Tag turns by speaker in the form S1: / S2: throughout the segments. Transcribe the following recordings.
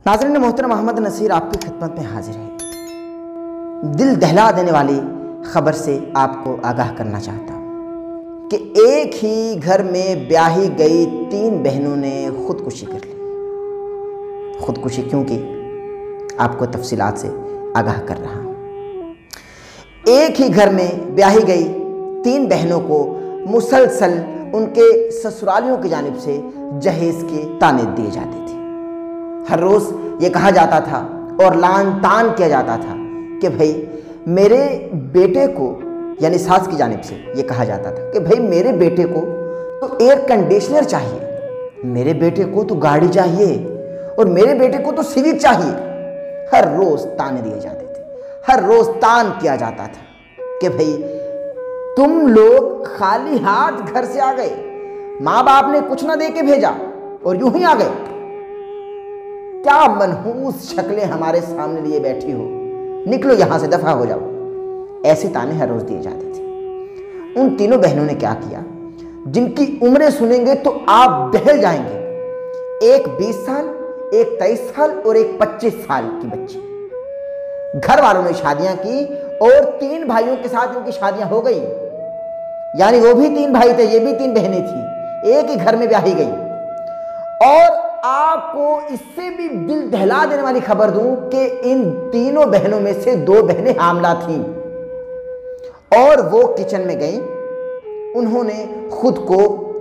S1: नाज़रीन मोहतरम, मोहम्मद नसीर आपकी खिदमत में हाजिर है। दिल दहला देने वाली ख़बर से आपको आगाह करना चाहता हूँ कि एक ही घर में ब्याही गई 3 बहनों ने ख़ुदकुशी कर ली। ख़ुदकुशी क्यों की, आपको तफसीलात से आगाह कर रहा हूँ। एक ही घर में ब्याही गई 3 बहनों को मुसलसल उनके ससुरालियों की जानिब से जहेज़ के ताने दिए जाते थे। हर रोज़ ये कहा जाता था और लान तान किया जाता था कि भाई मेरे बेटे को, यानी सास की जानिब से ये कहा जाता था कि भाई मेरे बेटे को तो एयर कंडीशनर चाहिए, मेरे बेटे को तो गाड़ी चाहिए और मेरे बेटे को तो सिविक चाहिए। हर रोज़ ताने दिए जाते थे, हर रोज़ तान किया जाता था कि भाई तुम लोग खाली हाथ घर से आ गए, माँ बाप ने कुछ ना दे के भेजा और यूं ही आ गए। क्या मनहूस शक्लें हमारे सामने लिए बैठी हो, निकलो यहां से, दफा हो जाओ। ऐसे ताने हर रोज दिए जाते थे। उन तीनों बहनों ने क्या किया, जिनकी उम्रें सुनेंगे तो आप दहल जाएंगे। एक 20 साल, एक 23 साल और एक 25 साल की बच्ची। घर वालों ने शादियां की और 3 भाइयों के साथ इनकी शादियां हो गई। यानी वो भी 3 भाई थे, ये भी 3 बहनें थी, एक ही घर में ब्याही गई। और आपको इससे भी दिल दहला देने वाली खबर दूं कि इन तीनों बहनों में से 2 बहनें हामला थीं और वो किचन में गईं। उन्होंने खुद को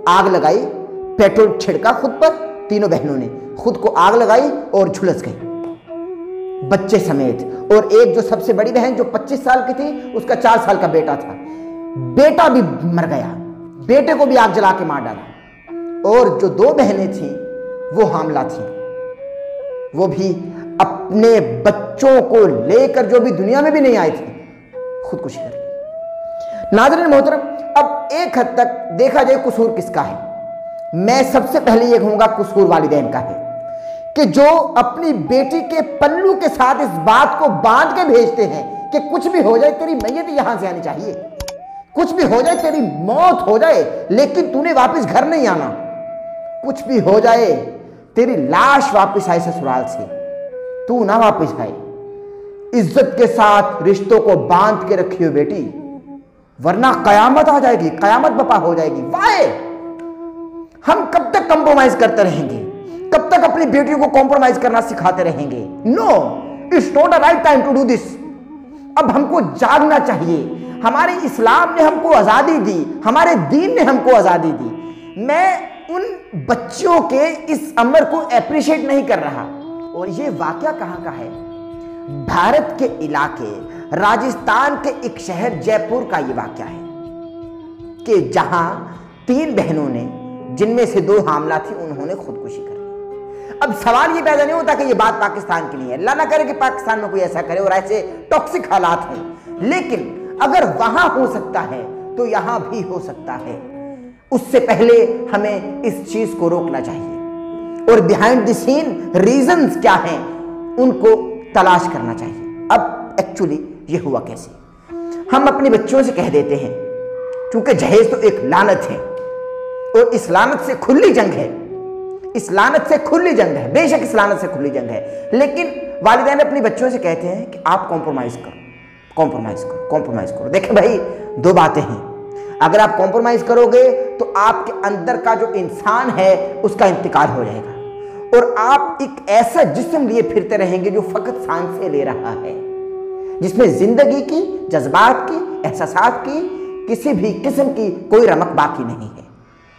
S1: आग लगाई, पेट्रोल छिड़का खुद पर, तीनों बहनों ने खुद को आग लगाई और झुलस गई बच्चे समेत। और एक जो सबसे बड़ी बहन जो 25 साल की थी, उसका 4 साल का बेटा था, बेटा भी मर गया, बेटे को भी आग जला के मार डाला। और जो 2 बहनें थीं वो हामला थी, वो भी अपने बच्चों को लेकर, जो भी दुनिया में भी नहीं आई थी, खुदकुशी कर ली। नाज़रीन मोहतरम, अब एक हद तक देखा जाए कसूर किसका है, मैं सबसे पहले ये कहूंगा कसूर वालिदैन का है कि जो अपनी बेटी के पल्लू के साथ इस बात को बांध के भेजते हैं कि कुछ भी हो जाए तेरी मैयत यहां से आनी चाहिए, कुछ भी हो जाए तेरी मौत हो जाए लेकिन तूने वापस घर नहीं आना, कुछ भी हो जाए तेरी लाश वापस आए ससुराल से, तू ना वापस आए। इज्जत के साथ रिश्तों को बांध के रखियो बेटी, वरना कयामत आ जाएगी, कयामत बपा हो जाएगी। वाए, हम कब तक कंप्रोमाइज करते रहेंगे, कब तक अपनी बेटियों को कॉम्प्रोमाइज करना सिखाते रहेंगे? No, it's not a right time to do this. अब हमको जागना चाहिए। हमारे इस्लाम ने हमको आजादी दी, हमारे दीन ने हमको आजादी दी। मैं उन बच्चियों के इस अमर को एप्रिशिएट नहीं कर रहा। और ये वाकया कहां का है? भारत के इलाके राजस्थान के एक शहर जयपुर का ये वाकया है कि जहां 3 बहनों ने, जिनमें से 2 हामला थी, उन्होंने खुदकुशी कर ली। अब सवाल ये पैदा नहीं होता कि ये बात पाकिस्तान की नहीं है, अल्लाह ना करे कि पाकिस्तान में कोई ऐसा करे और ऐसे टॉक्सिक हालात हों, लेकिन अगर वहां हो सकता है तो यहां भी हो सकता है। उससे पहले हमें इस चीज को रोकना चाहिए और बिहाइंड द सीन रीजंस क्या हैं उनको तलाश करना चाहिए। अब एक्चुअली ये हुआ कैसे? हम अपने बच्चों से कह देते हैं, क्योंकि जहेज तो एक लानत है और इस लानत से खुली जंग है, इस लानत से खुली जंग है, बेशक इस लानत से खुली जंग है, लेकिन वालिदैन अपने बच्चों से कहते हैं कि आप कॉम्प्रोमाइज करो, कॉम्प्रोमाइज करो, कॉम्प्रोमाइज करो। देखिए भाई, 2 बातें हैं। अगर आप कॉम्प्रोमाइज करोगे तो आपके अंदर का जो इंसान है उसका इंतकाल हो जाएगा और आप एक ऐसा जिस्म लिए फिरते रहेंगे जो फकत सांसें ले रहा है, जिसमें जिंदगी की, जज्बात की, एहसासात की, किसी भी किस्म की कोई रमक बाकी नहीं है,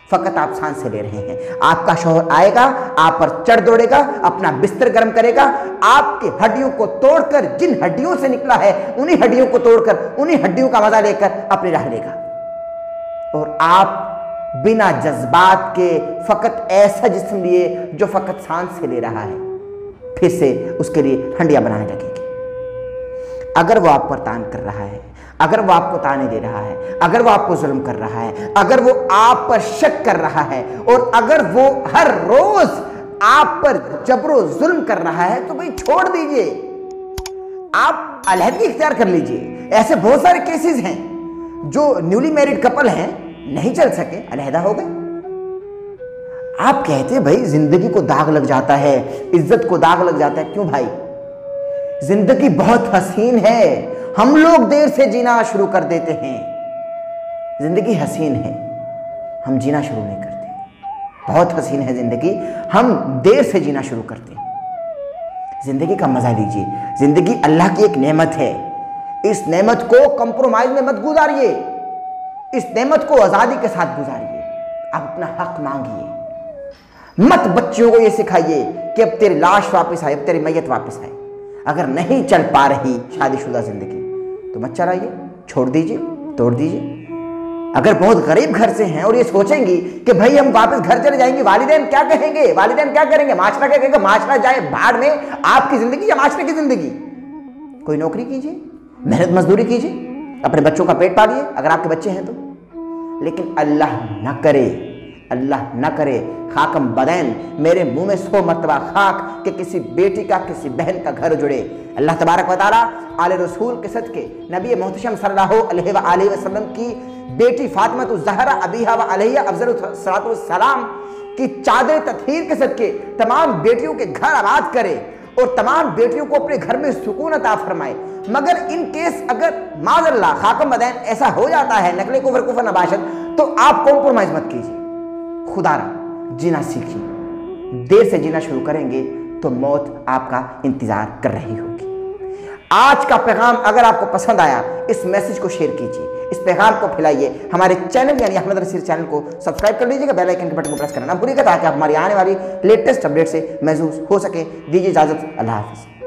S1: फकत आप सांसें ले रहे हैं। आपका शौहर आएगा, आप पर चढ़ दौड़ेगा, अपना बिस्तर गर्म करेगा, आपकी हड्डियों को तोड़कर, जिन हड्डियों से निकला है उन्हीं हड्डियों को तोड़कर, उन्हीं हड्डियों का मजा लेकर अपनी राह लेगा। और आप बिना जज्बात के फकत ऐसा जिस्म लिए जो फकत सांस से ले रहा है, फिर से उसके लिए हंडियां बनाने लगेगी। अगर वो आप पर तान कर रहा है, अगर वो आपको ताने दे रहा है, अगर वो आपको जुल्म कर रहा है, अगर वो आप पर शक कर रहा है और अगर वो हर रोज आप पर जबरो जुल्म कर रहा है, तो भाई छोड़ दीजिए, आप अलहदगी इख्तियार कर लीजिए। ऐसे बहुत सारे केसेस हैं जो न्यूली मैरिड कपल हैं, नहीं चल सके, अलहदा हो गए। आप कहते हैं भाई जिंदगी को दाग लग जाता है, इज्जत को दाग लग जाता है। क्यों भाई? जिंदगी बहुत हसीन है, हम लोग देर से जीना शुरू कर देते हैं। जिंदगी हसीन है, हम जीना शुरू नहीं करते। बहुत हसीन है जिंदगी, हम देर से जीना शुरू करते हैं। जिंदगी का मजा लीजिए। जिंदगी अल्लाह की एक नेमत है, इस नेमत को कंप्रोमाइज में मत गुजारिए, इस नेमत को आजादी के साथ गुजारिए। आप अपना हक मांगिए, मत बच्चों को ये सिखाइए कि अब तेरी लाश वापस आए, अब तेरी मैयत वापस आए। अगर नहीं चल पा रही शादीशुदा जिंदगी तो मत चलाइए, छोड़ दीजिए, तोड़ दीजिए। अगर बहुत गरीब घर से हैं और ये सोचेंगी कि भाई हम वापस घर चले जाएंगे, वालिदैन क्या कहेंगे, वालिदैन क्या करेंगे, माशरा क्या कहेगा, माशरा जाए भाड़ में, आपकी जिंदगी या माशरे की जिंदगी। कोई नौकरी कीजिए, मेहनत मजदूरी कीजिए, अपने बच्चों का पेट पालिए अगर आपके बच्चे हैं तो। लेकिन अल्लाह न करे, अल्लाह न करे, खाकम बदैन, मेरे मुंह में 100 मरतबा खाक कि किसी बेटी का किसी बहन का घर जुड़े। अल्लाह तबारक व तआला आले रसूल के सदके नबी मोहतशम सल्लल्लाहु अलैहि वसल्लम की बेटी फातिमा ज़हरा अबीहा व अलैहा अफज़ल सलातो व सलाम की चादर तत्हीर के सदके तमाम बेटियों के घर आबाद करे और तमाम बेटियों को अपने घर में सुकून अता फरमाए। मगर इन केस अगर माज़अल्लाह खाकम बदैन ऐसा हो जाता है, नकले कुफ्र कुफ्र नबाशत, तो आप कॉम्प्रोमाइज मत कीजिए, खुदारा जीना सीखिए। देर से जीना शुरू करेंगे तो मौत आपका इंतजार कर रही होगी। आज का पैगाम अगर आपको पसंद आया, इस मैसेज को शेयर कीजिए, इस पैगाम को फैलाइए। हमारे चैनल यानी अहमद नसीर चैनल को सब्सक्राइब कर लीजिएगा, बेल आइकन के बटन को प्रेस करना ना भूलिएगा ताकि आप हमारी आने वाली लेटेस्ट अपडेट से महसूस हो सके। दीजिए इजाजत, अल्लाह हाफिज़।